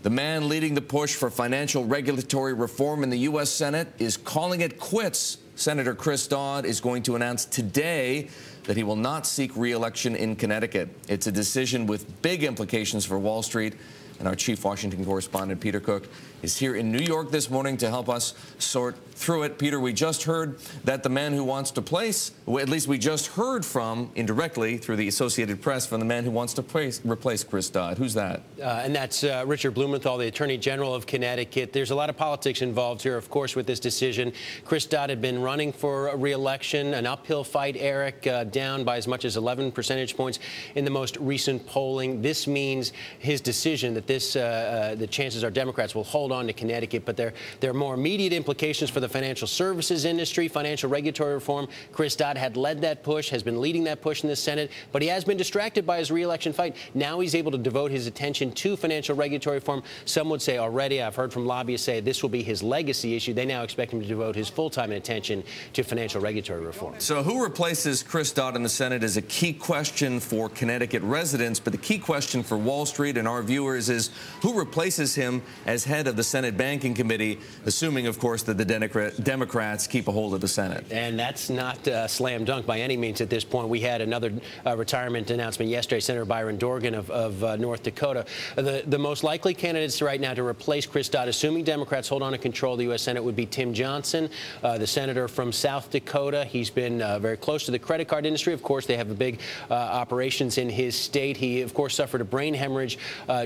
The man leading the push for financial regulatory reform in the U.S. Senate is calling it quits. Senator Chris Dodd is going to announce today that he will not seek re-election in Connecticut. It's a decision with big implications for Wall Street. And our chief Washington correspondent, Peter Cook, is here in New York this morning to help us sort through it. Peter, we just heard that the man who wants to at least we just heard from, indirectly, through the Associated Press, from the man who wants to replace Chris Dodd. Who's that? And that's Richard Blumenthal, the Attorney General of Connecticut. There's a lot of politics involved here, of course, with this decision. Chris Dodd had been running for a re-election, an uphill fight, Eric, down by as much as 11 percentage points in the most recent polling. This means his decision that the chances are Democrats will hold on to Connecticut, but there are more immediate implications for the financial services industry, financial regulatory reform. Chris Dodd had led that push, has been leading that push in the Senate, but he has been distracted by his re-election fight. Now he's able to devote his attention to financial regulatory reform. Some would say already, I've heard from lobbyists say this will be his legacy issue. They now expect him to devote his full-time attention to financial regulatory reform. So who replaces Chris Dodd in the Senate is a key question for Connecticut residents, but the key question for Wall Street and our viewers is who replaces him as head of the Senate Banking Committee, assuming, of course, that the Democrats keep a hold of the Senate. And that's not a slam dunk by any means at this point. We had another retirement announcement yesterday, Senator Byron Dorgan of North Dakota. The most likely candidates right now to replace Chris Dodd, assuming Democrats hold on to control of the U.S. Senate, would be Tim Johnson, the senator from South Dakota. He's been very close to the credit card industry. Of course, they have a big operations in his state. He, of course, suffered a brain hemorrhage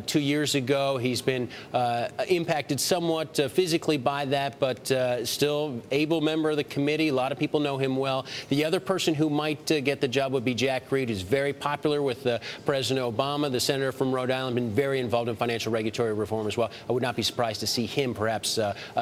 2 years ago. He's been impacted somewhat physically by that, but still able member of the committee. A lot of people know him well. The other person who might get the job would be Jack Reed, who's very popular with President Obama. The senator from Rhode Island, been very involved in financial regulatory reform as well. I would not be surprised to see him perhaps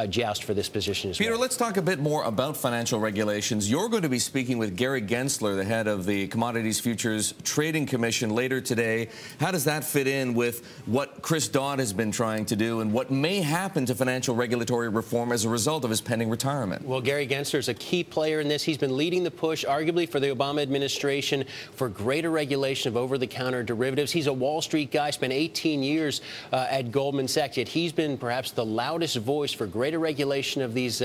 joust for this position as well. Peter, let's talk a bit more about financial regulations. You're going to be speaking with Gary Gensler, the head of the Commodities Futures Trading Commission, later today. How does that fit in with what Chris Dodd has been trying to do and what may happen to financial regulatory reform as a result of his pending retirement? Well, Gary Gensler is a key player in this. He's been leading the push, arguably for the Obama administration, for greater regulation of over-the-counter derivatives. He's a Wall Street guy, spent 18 years at Goldman Sachs, yet he's been perhaps the loudest voice for greater regulation of these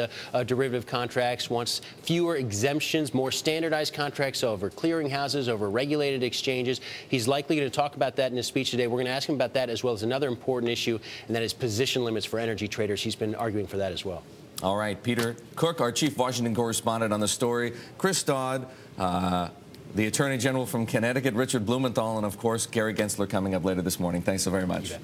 derivative contracts, wants fewer exemptions, more standardized contracts over clearinghouses, over regulated exchanges. He's likely going to talk about that in his speech today. We're going to ask him about that as well as another important issue, and that is position limits for energy traders. He's been arguing for that as well. All right, Peter Cook, our chief Washington correspondent on the story. Chris Dodd, the Attorney General from Connecticut, Richard Blumenthal, and, of course, Gary Gensler coming up later this morning. Thanks so very much.